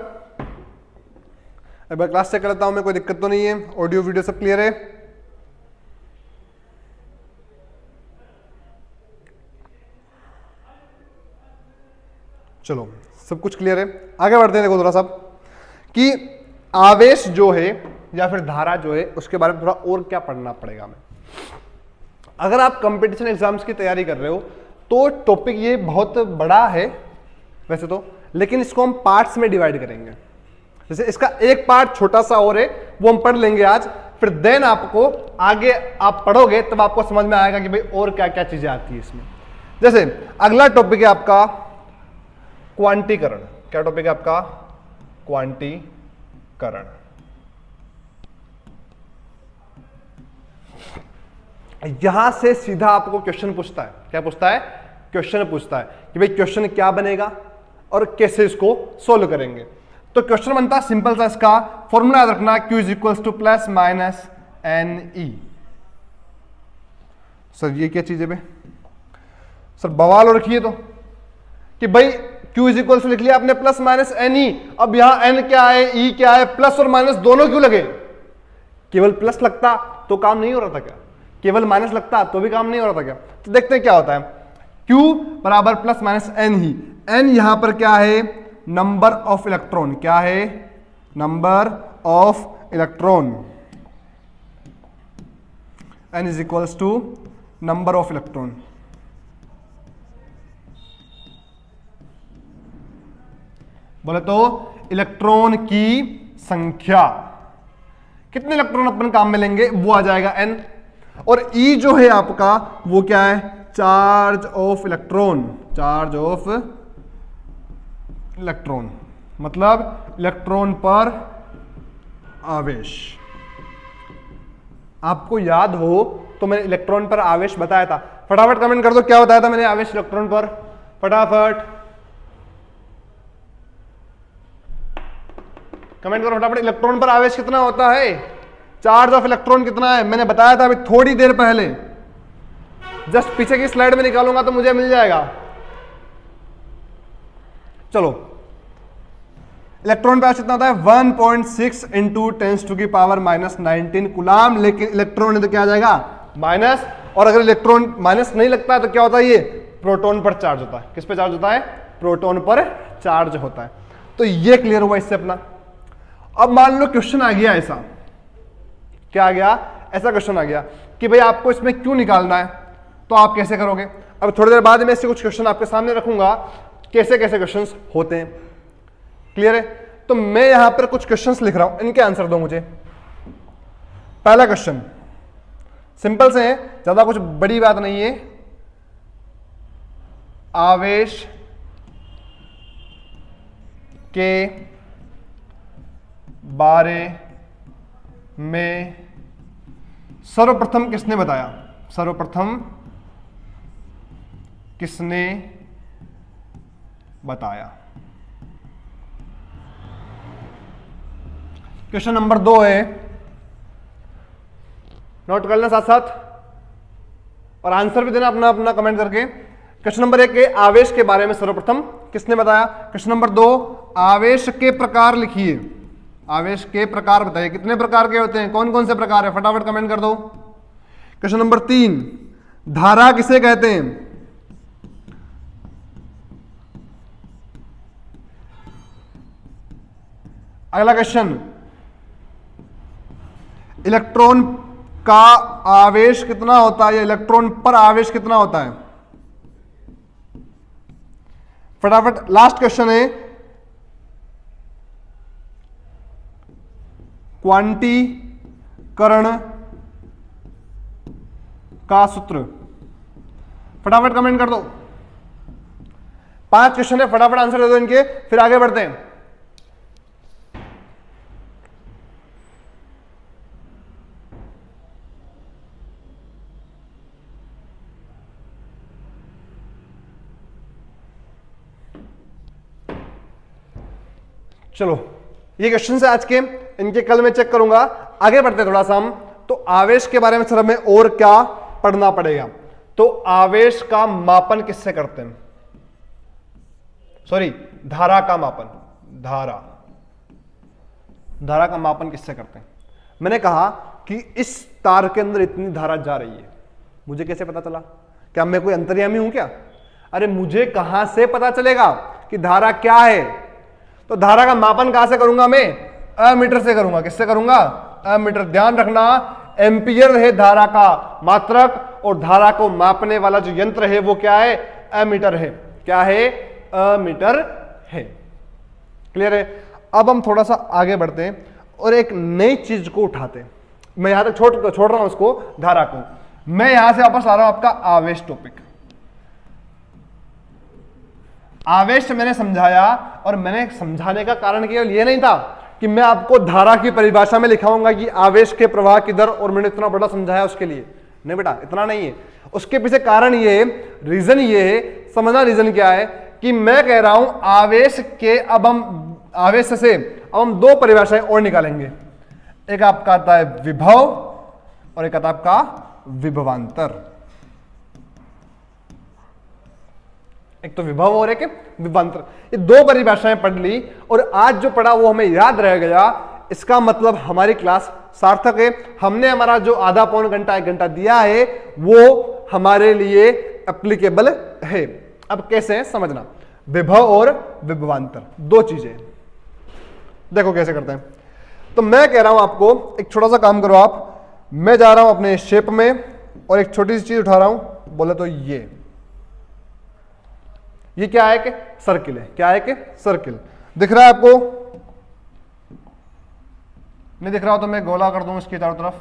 एक बार क्लास चेक करता हूं मैं, कोई दिक्कत तो नहीं है? ऑडियो वीडियो सब क्लियर है? चलो सब कुछ क्लियर है, आगे बढ़ते हैं। देखो थोड़ा सा कि आवेश जो है या फिर धारा जो है उसके बारे में थोड़ा और क्या पढ़ना पड़ेगा हमें। अगर आप कंपटीशन एग्जाम्स की तैयारी कर रहे हो तो टॉपिक ये बहुत बड़ा है वैसे तो, लेकिन इसको हम पार्ट्स में डिवाइड करेंगे। जैसे इसका एक पार्ट छोटा सा और है वो हम पढ़ लेंगे आज, फिर देन आपको आगे आप पढ़ोगे तब आपको समझ में आएगा कि भाई और क्या क्या चीजें आती है इसमें। जैसे अगला टॉपिक है आपका क्वांटीकरण। क्या टॉपिक है आपका? क्वांटीकरण। यहां से सीधा आपको क्वेश्चन पूछता है। क्या पूछता है? क्वेश्चन पूछता है कि भाई क्वेश्चन क्या बनेगा और कैसे इसको सोल्व करेंगे। तो क्वेश्चन बनता है सिंपल सा, इसका फॉर्मूला याद रखना, Q is equals two plus minus NE। Sir ये क्या चीज है भाई? सर बवाल हो रखी है तो कि भाई Q इज इक्वल्स लिख लिया आपने प्लस माइनस NE, अब यहां N क्या है E क्या है, प्लस और माइनस दोनों क्यों लगे? केवल प्लस लगता तो काम नहीं हो रहा था क्या? केवल माइनस लगता तो भी काम नहीं हो रहा था क्या? तो देखते हैं क्या होता है। Q बराबर प्लस माइनस N ही, N यहां पर क्या है? Number of electron. क्या है? Number of electron. N is equals to number of electron. बोले तो इलेक्ट्रॉन की संख्या, कितने इलेक्ट्रॉन अपन काम में लेंगे वो आ जाएगा N। और E जो है आपका वो क्या है? Charge of electron. Charge of electron मतलब इलेक्ट्रॉन पर आवेश। आपको याद हो तो मैंने इलेक्ट्रॉन पर आवेश बताया था, फटाफट कमेंट कर दो क्या बताया था मैंने आवेश इलेक्ट्रॉन पर, फटाफट कमेंट करो फटाफट। इलेक्ट्रॉन पर आवेश कितना होता है? चार्ज ऑफ इलेक्ट्रॉन कितना है? मैंने बताया था अभी थोड़ी देर पहले, जस्ट पीछे की स्लाइड में निकालूंगा तो मुझे मिल जाएगा। चलो इलेक्ट्रॉन पे आवेश कितना होता है? 1.6 इंटू 10⁻⁻19 कूलाम। लेकिन इलेक्ट्रॉन तो क्या आ जाएगा? माइनस। और अगर इलेक्ट्रॉन माइनस नहीं लगता है तो क्या होता है? ये प्रोटॉन पर चार्ज होता है। किस पे चार्ज होता है? प्रोटॉन पर चार्ज होता है। तो ये क्लियर हुआ इससे अपना। अब मान लो क्वेश्चन आ गया ऐसा, क्या आ गया? ऐसा क्वेश्चन आ गया कि भाई आपको इसमें क्यों निकालना है, तो आप कैसे करोगे? अब थोड़ी देर बाद में इससे कुछ क्वेश्चन आपके सामने रखूंगा, कैसे कैसे क्वेश्चंस होते हैं। क्लियर है? तो मैं यहां पर कुछ क्वेश्चंस लिख रहा हूं, इनके आंसर दो मुझे। पहला क्वेश्चन सिंपल से है, ज्यादा कुछ बड़ी बात नहीं है। आवेश के बारे में सर्वप्रथम किसने बताया? सर्वप्रथम किसने बताया? क्वेश्चन नंबर 2 है, नोट कर लेना साथ साथ और आंसर भी देना अपना अपना कमेंट करके। क्वेश्चन नंबर 1 है आवेश के बारे में सर्वप्रथम किसने बताया। क्वेश्चन नंबर 2 आवेश के प्रकार लिखिए। आवेश के प्रकार बताइए, कितने प्रकार के होते हैं, कौन कौन से प्रकार है, फटाफट कमेंट कर दो। क्वेश्चन नंबर 3 धारा किसे कहते हैं। अगला क्वेश्चन इलेक्ट्रॉन का आवेश कितना होता है या इलेक्ट्रॉन पर आवेश कितना होता है। फटाफट लास्ट क्वेश्चन है क्वांटीकरण का सूत्र। फटाफट कमेंट कर दो। 5 क्वेश्चन है, फटाफट आंसर दे दो इनके, फिर आगे बढ़ते हैं। चलो ये क्वेश्चन है आज के, इनके कल मैं चेक करूंगा। आगे बढ़ते हैं थोड़ा सा हम। तो आवेश के बारे में सर हमें और क्या पढ़ना पड़ेगा। तो आवेश का मापन किससे करते हैं, सॉरी धारा का मापन, धारा का मापन किससे करते हैं। मैंने कहा कि इस तार के अंदर इतनी धारा जा रही है, मुझे कैसे पता चला? क्या मैं कोई अंतर्यामी हूं क्या? अरे मुझे कहां से पता चलेगा कि धारा क्या है, तो धारा का मापन कहां से करूंगा मैं, एमीटर से करूंगा। किससे करूंगा, एमीटर। ध्यान रखना एम्पियर है धारा का मात्रक और धारा को मापने वाला जो यंत्र है वो क्या है, एमीटर है। क्या है, एमीटर है। क्लियर है। अब हम थोड़ा सा आगे बढ़ते हैं और एक नई चीज को उठाते हैं। मैं यहां तक छोड़ रहा हूं उसको, धारा को। मैं यहां से वापस आ रहा हूं आपका आवेश टॉपिक। आवेश मैंने समझाया और मैंने समझाने का कारण केवल ये नहीं था कि मैं आपको धारा की परिभाषा में लिखाऊंगा कि आवेश के प्रवाह की दर, और मैंने इतना बड़ा समझाया उसके लिए नहीं बेटा, इतना नहीं है। उसके पीछे कारण ये है, रीजन ये है, समझना रीजन क्या है कि मैं कह रहा हूं आवेश के, अब हम आवेश से अब हम दो परिभाषाएं और निकालेंगे। एक आपका आता है विभव और एक आता है आपका विभवांतर। एक तो विभव और एक विभवांतर, ये दो परिभाषाएं पढ़ ली और आज जो पढ़ा वो हमें याद रह गया। इसका मतलब हमारी क्लास सार्थक है। हमने हमारा जो आधा पौन घंटा 1 घंटा दिया है वो हमारे लिए एप्लीकेबल है। अब कैसे है समझना, विभव और विभवांतर दो चीजें। देखो कैसे करते हैं। तो मैं कह रहा हूं आपको एक छोटा सा काम करो आप। मैं जा रहा हूं अपने शेप में और एक छोटी सी चीज उठा रहा हूं, बोले तो ये क्या है कि सर्किल है। क्या है कि सर्किल दिख रहा है आपको, नहीं दिख रहा हो तो मैं गोला कर दूं इसके चारों तरफ।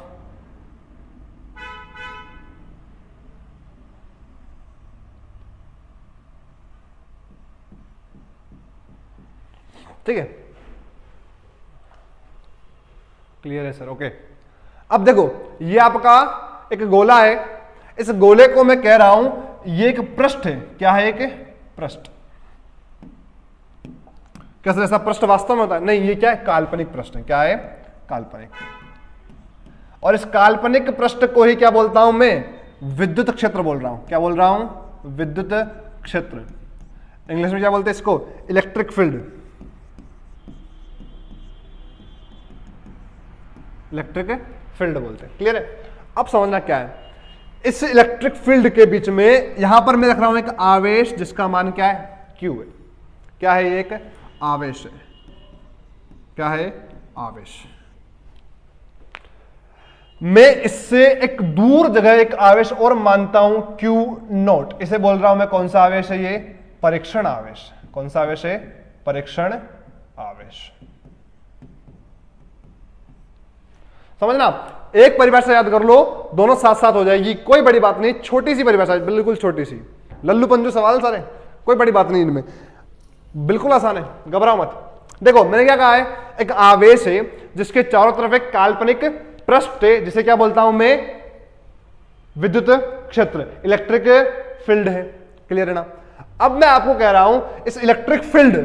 ठीक है, क्लियर है सर, ओके। अब देखो ये आपका एक गोला है, इस गोले को मैं कह रहा हूं ये एक पृष्ठ है। क्या है, एक पृष्ठ। कैसे, ऐसा पृष्ठ वास्तव में होता है? नहीं, ये क्या है, काल्पनिक पृष्ठ है। क्या है, काल्पनिक। और इस काल्पनिक पृष्ठ को ही क्या बोलता हूं मैं, विद्युत क्षेत्र बोल रहा हूं। क्या बोल रहा हूं, विद्युत क्षेत्र। इंग्लिश में क्या बोलते हैं इसको, इलेक्ट्रिक फील्ड। इलेक्ट्रिक फील्ड बोलते हैं। क्लियर है। अब समझना क्या है, इस इलेक्ट्रिक फील्ड के बीच में यहां पर मैं रख रहा हूं एक आवेश जिसका मान क्या है, Q है। क्या है, एक आवेश है। क्या है, आवेश। मैं इससे एक दूर जगह एक आवेश और मानता हूं Q0। इसे बोल रहा हूं मैं कौन सा आवेश है, ये परीक्षण आवेश। कौन सा आवेश है, परीक्षण आवेश। समझना, एक परिभाषा याद कर लो, दोनों साथ साथ हो जाएगी, कोई बड़ी बात नहीं। छोटी सी परिभाषा, बिल्कुल छोटी सी, लल्लू पंजू सवाल सारे, कोई बड़ी बात नहीं इनमें, बिल्कुल आसान है, घबराओ मत। देखो मैंने क्या कहा है, एक आवेश है जिसके चारों तरफ एक काल्पनिक पृष्ठ है जिसे क्या बोलता हूं मैं, विद्युत क्षेत्र, इलेक्ट्रिक फील्ड है। क्लियर है ना। अब मैं आपको कह रहा हूं इस इलेक्ट्रिक फील्ड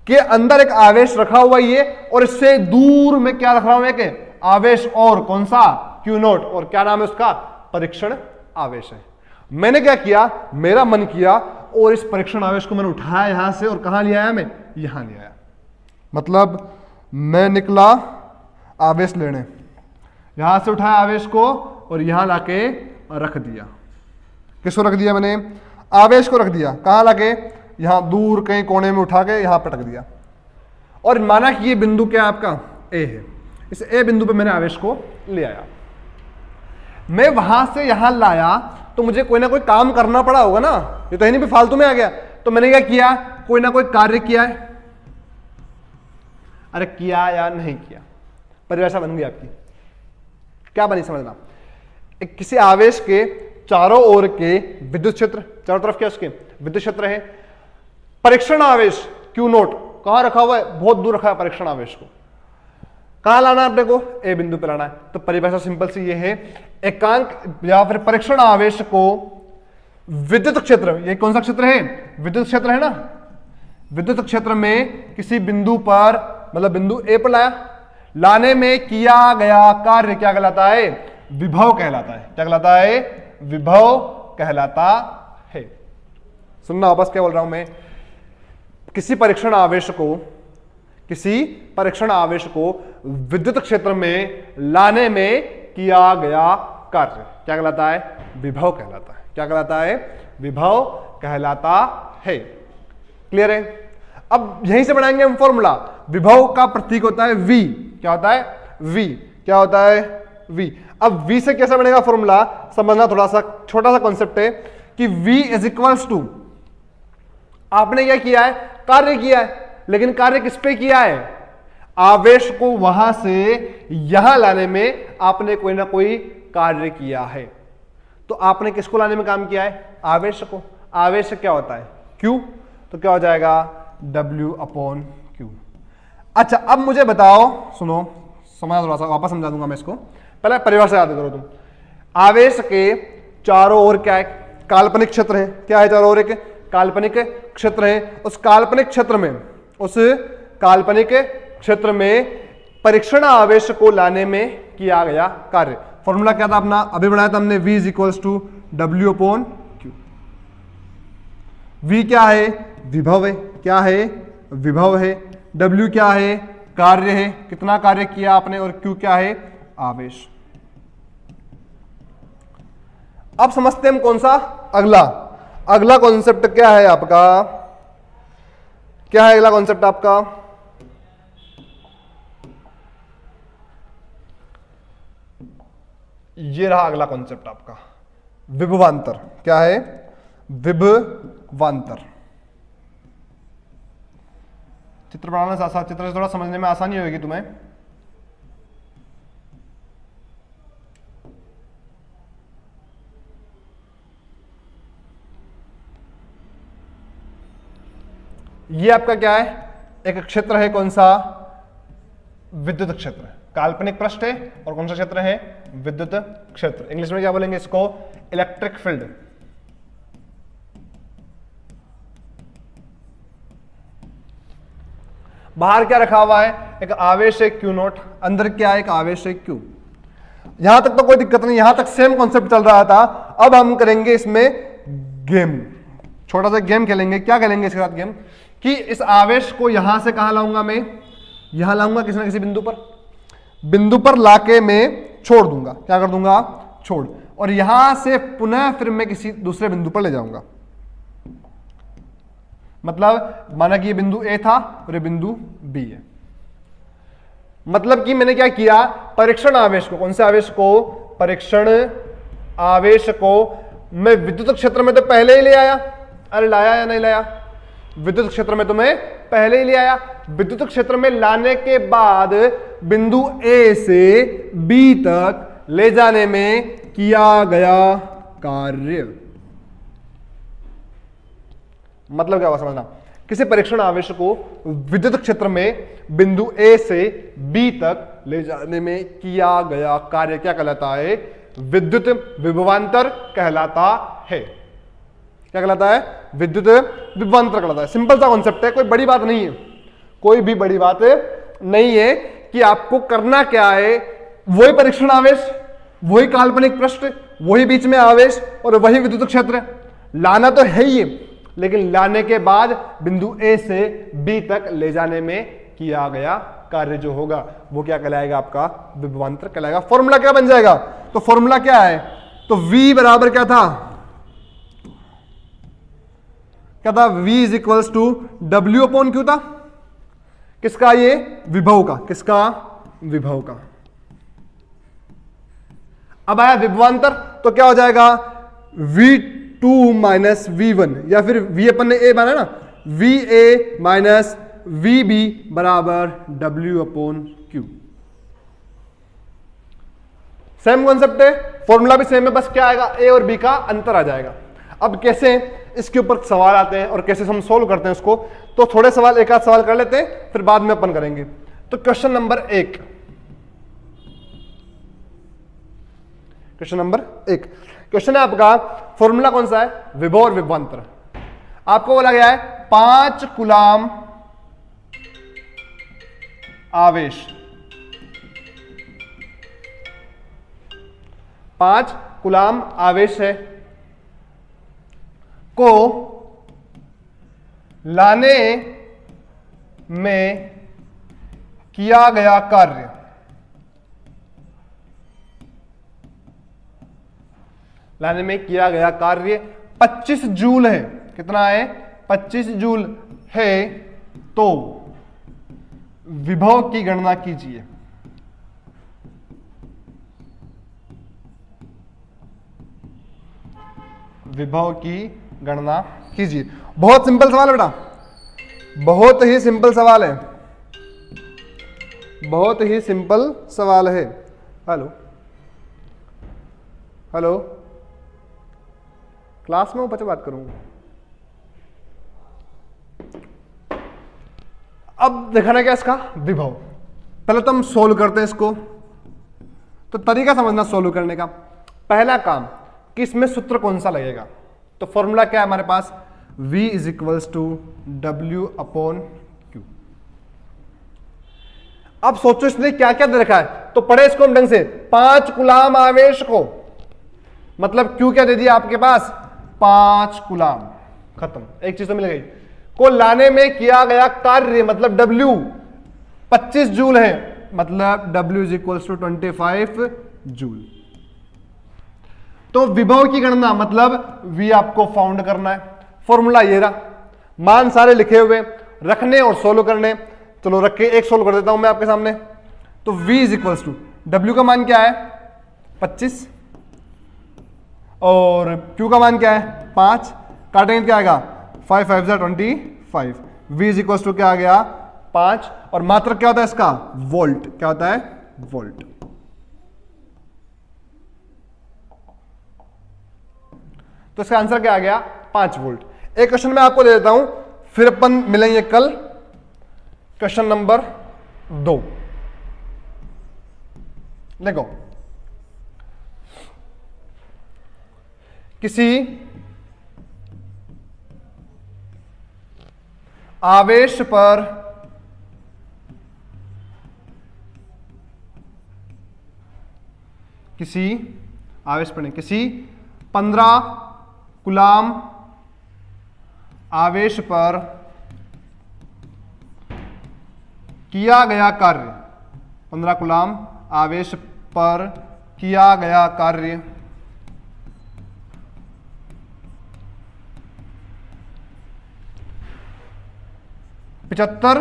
के अंदर एक आवेश रखा हुआ ये, और इससे दूर में क्या रख रहा हूं, एक आवेश और, कौन सा, Q0, और क्या नाम है उसका, परीक्षण आवेश है। मैंने क्या किया, मेरा मन किया और इस परीक्षण आवेश को मैंने उठाया यहां से और कहां ले आया, मैं यहां ले आया। मतलब मैं निकला आवेश लेने, यहां से उठाया आवेश को और यहां लाके रख दिया। किसको रख दिया मैंने, आवेश को रख दिया। कहां लाके, यहां दूर कहीं कोने में उठा के यहां पटक दिया। और माना कि ये बिंदु क्या आपका ए है, इस ए बिंदु पे मैंने आवेश को ले आया। मैं वहां से यहां लाया तो मुझे कोई ना कोई काम करना पड़ा होगा ना, ये तो है नहीं फालतू में आ गया। तो मैंने क्या किया, कोई ना कोई कार्य किया है। अरे किया या नहीं किया, परिभाषा बन गई आपकी। क्या बनी समझना, एक किसी आवेश के चारों ओर के विद्युत क्षेत्र, चारों तरफ क्या उसके विद्युत क्षेत्र है। परीक्षण आवेश Q0 कहां रखा हुआ है, बहुत दूर रखा है परीक्षण आवेश को। कहां लाना है अपने को, ए बिंदु पे लाना है। तो परिभाषा सिंपल सी ये है, एकांक या फिर परीक्षण आवेश को विद्युत क्षेत्र, ये कौन सा क्षेत्र है, विद्युत क्षेत्र है ना, विद्युत क्षेत्र में किसी बिंदु पर, मतलब बिंदु ए पर लाया, लाने में किया गया कार्य क्या कहलाता है, विभव कहलाता है। क्या कहलाता है, विभव कहलाता है। सुनना वापस क्या बोल रहा हूं मैं, किसी परीक्षण आवेश को विद्युत क्षेत्र में लाने में किया गया कार्य क्या कहलाता है, विभव कहलाता है। क्या कहलाता है, विभव कहलाता है। क्लियर है? अब यहीं से बनाएंगे हम फॉर्मूला। विभव का प्रतीक होता है V। क्या होता है? V। क्या होता है? V। अब V से कैसे बनेगा फॉर्मूला, समझना, थोड़ा सा छोटा सा कॉन्सेप्ट है कि V इज इक्वल्स टू, आपने क्या किया है? कार्य किया है, लेकिन कार्य किस पे किया है? आवेश को वहां से यहां लाने में आपने कोई ना कोई कार्य किया है। तो आपने किसको लाने में काम किया है? आवेश को। आवेश क्या होता है? Q। तो क्या हो जाएगा? W/Q। अच्छा, अब मुझे बताओ, सुनो, समझ, थोड़ा सा वापस समझा दूंगा मैं इसको, पहले परिभाषा से याद करो तुम। आवेश के चारों ओर क्या है? काल्पनिक क्षेत्र है। क्या है चारों ओर? एक काल्पनिक क्षेत्र है। उस काल्पनिक क्षेत्र में परीक्षण आवेश को लाने में किया गया कार्य। फॉर्मूला क्या था अपना? अभी बनाया था हमने, V इज W/Q। V क्या है? विभव है। क्या है? विभव है। W क्या है? कार्य है, कितना कार्य किया आपने, और Q क्या है? आवेश। अब समझते हैं हम कौन सा अगला कॉन्सेप्ट क्या है आपका? क्या है अगला कॉन्सेप्ट आपका? ये रहा अगला कॉन्सेप्ट आपका, विभवांतर। क्या है? विभवांतर। चित्र बनाने से आसान, चित्र से थोड़ा समझने में आसानी होगी तुम्हें। ये आपका क्या है? एक क्षेत्र है, कौन सा? विद्युत क्षेत्र। काल्पनिक पृष्ठ है, और कौन सा क्षेत्र है? विद्युत क्षेत्र। इंग्लिश में क्या बोलेंगे इसको? Electric field. बाहर क्या रखा हुआ है? एक आवेश है Q0, अंदर क्या है? एक आवेश है Q। यहां तक तो कोई दिक्कत नहीं, यहां तक सेम कॉन्सेप्ट चल रहा था। अब हम करेंगे इसमें गेम, छोटा सा गेम खेलेंगे। क्या खेलेंगे इसके साथ गेम? कि इस आवेश को यहां से कहां लाऊंगा मैं? यहां लाऊंगा, किसी ना किसी बिंदु पर लाके मैं छोड़ दूंगा। क्या कर दूंगा? छोड़। और यहां से पुनः फिर मैं किसी दूसरे बिंदु पर ले जाऊंगा। मतलब माना कि ये बिंदु A था और ये बिंदु B है। मतलब कि मैंने क्या किया? परीक्षण आवेश को, कौन से आवेश को? परीक्षण आवेश को मैं विद्युत क्षेत्र में तो पहले ही ले आया। अरे लाया या नहीं लाया? विद्युत क्षेत्र में तो मैं पहले ही ले आया। विद्युत क्षेत्र में लाने के बाद बिंदु A से B तक ले जाने में किया गया कार्य। मतलब क्या हुआ समझना? किसी परीक्षण आवेश को विद्युत क्षेत्र में बिंदु A से B तक ले जाने में किया गया कार्य क्या कहलाता है? विद्युत विभवांतर कहलाता है। क्या कहलाता है? विद्युत विभवांतर कहलाता है। सिंपल सा कॉन्सेप्ट है, कोई बड़ी बात नहीं है, कोई भी बड़ी बात नहीं है। कि आपको करना क्या है? वही परीक्षण आवेश, वही काल्पनिक पृष्ठ, वही बीच में आवेश और वही विद्युत क्षेत्र। लाना तो है ही, लेकिन लाने के बाद बिंदु A से B तक ले जाने में किया गया कार्य जो होगा वो क्या कहलाएगा? आपका विभवांतर कहलाएगा। फॉर्मूला क्या बन जाएगा? तो फॉर्मूला क्या है? तो V बराबर क्या था? क्या था? V is equals to W/Q था। किसका? ये विभव का। किसका? विभव का। अब आया विभवांतर, तो क्या हो जाएगा? V2 माइनस V1, या फिर V अपन ने A माना ना, VA माइनस VB बराबर W/Q। सेम कॉन्सेप्ट है, फॉर्मूला भी सेम है, बस क्या आएगा? A और B का अंतर आ जाएगा। अब कैसे इसके ऊपर सवाल आते हैं और कैसे हम सोल्व करते हैं उसको, तो थोड़े सवाल, एक आध सवाल कर लेते हैं, फिर बाद में अपन करेंगे। तो क्वेश्चन नंबर 1, क्वेश्चन है आपका, फॉर्मूला कौन सा है? विभव और विभवांतर। आपको बोला गया है 5 कूलाम आवेश, 5 कूलाम आवेश है को लाने में किया गया कार्य, लाने में किया गया कार्य 25 जूल है। कितना है? 25 जूल है तो विभव की गणना कीजिए। विभव की गणना कीजिए। बहुत सिंपल सवाल है बेटा, बहुत ही सिंपल सवाल है, बहुत ही सिंपल सवाल है। हेलो हेलो, क्लास में ऊपर बात करूंगा। अब दिखाना क्या इसका विभव। पहले तो हम सोल्व करते हैं इसको। तो तरीका समझना सोल्व करने का। पहला काम कि इसमें सूत्र कौन सा लगेगा। तो फॉर्मूला क्या है हमारे पास, V is equals to W upon Q। अब सोचो इसने क्या क्या दे रखा है, तो पढ़े इसको हम ढंग से। 5 कूलाम आवेश को, मतलब Q क्या दे दिया आपके पास, 5 कूलाम, खत्म। एक चीज तो मिल गई। को लाने में किया गया कार्य, मतलब W 25 जूल है, मतलब W is equals to 25 joule. तो विभव की गणना मतलब V आपको फाउंड करना है। फॉर्मूला ये रहा, मान सारे लिखे हुए, रखने और सोल्व करने। चलो रख के एक सोल्व कर देता हूं मैं आपके सामने। तो V is equals to W का मान क्या है 25 और Q का मान क्या है 5, काटेंगे क्या आएगा 5 5 25। V इज इक्वल्स टू क्या आ गया 5, और मात्रक क्या होता है इसका, वोल्ट। क्या होता है, वोल्ट। तो इसका आंसर क्या आ गया 5 वोल्ट। एक क्वेश्चन मैं आपको दे देता हूं, फिर अपन मिलेंगे कल। क्वेश्चन नंबर 2 देखो, किसी आवेश पर किसी 15 कूलाम आवेश पर किया गया कार्य, 15 कूलाम आवेश पर किया गया कार्य 75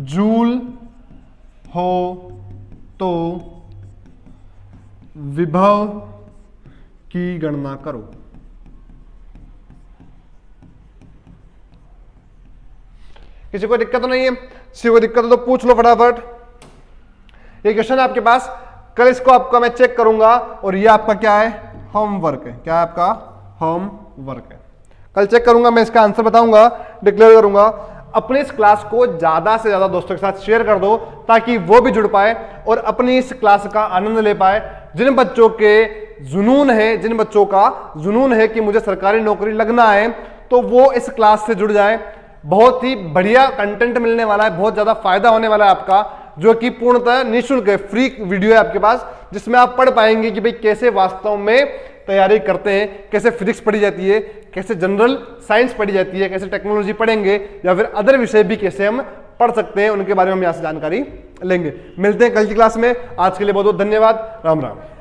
जूल हो तो विभव की गणना करो। किसी को दिक्कत तो नहीं है? किसी को दिक्कत हो तो पूछ लो फटाफट। ये क्वेश्चन है आपके पास, कल इसको आपका मैं चेक करूंगा, और ये आपका क्या है, होमवर्क है। क्या है आपका, होमवर्क है। कल चेक करूंगा मैं, इसका आंसर बताऊंगा, डिक्लेयर करूंगा। अपनी इस क्लास को ज्यादा से ज्यादा दोस्तों के साथ शेयर कर दो, ताकि वो भी जुड़ पाए और अपनी इस क्लास का आनंद ले पाए। जिन बच्चों के जुनून है, जिन बच्चों का जुनून है कि मुझे सरकारी नौकरी लगना है, तो वो इस क्लास से जुड़ जाए। बहुत ही बढ़िया कंटेंट मिलने वाला है, बहुत ज्यादा फायदा होने वाला है आपका, जो कि पूर्णतः निःशुल्क है, फ्री वीडियो है आपके पास, जिसमें आप पढ़ पाएंगे कि भाई कैसे वास्तव में तैयारी करते हैं, कैसे फिजिक्स पढ़ी जाती है, कैसे जनरल साइंस पढ़ी जाती है, कैसे टेक्नोलॉजी पढ़ेंगे, या फिर अदर विषय भी कैसे हम पढ़ सकते हैं, उनके बारे में हम यहाँ से जानकारी लेंगे। मिलते हैं कल की क्लास में। आज के लिए बहुत बहुत धन्यवाद। राम राम।